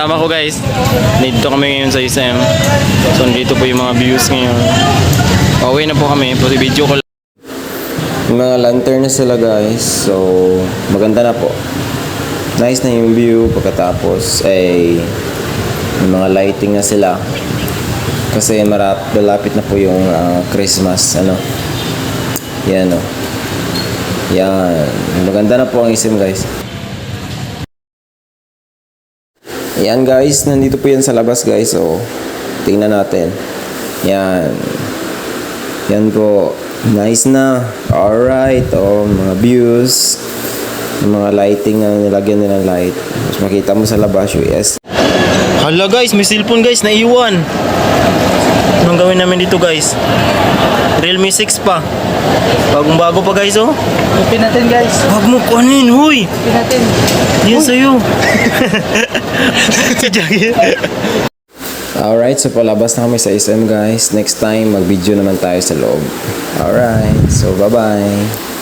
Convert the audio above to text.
kasama ko guys. Dito kami ngayon sa SM. So dito po yung mga views ngayon. Pauwi na po kami. Pati video ko lang. Mga lantern na sila guys. So maganda na po. Nice na yung view. Pagkatapos ay may mga lighting na sila. Kasi malapit na po yung Christmas. Yan o. Yan. Maganda na po ang SM guys. Yan guys, nandito po yan sa labas guys. So, tingnan natin. Yan. Yan po. Nice na. Alright. Mga views. Mga lighting na nilagyan nilang light. Mas makita mo sa labas yung yes. Hala guys, may cellphone guys, naiwan. Anong gawin namin dito guys? Realme 6 pa. Bagong bago pa guys oh. Open natin guys. Wag mo kunin, huy. Open natin. Yan sa'yo. Si Jackie. Alright, so palabas na kami sa SM guys. Next time, mag-video naman tayo sa loob. Alright, so bye-bye.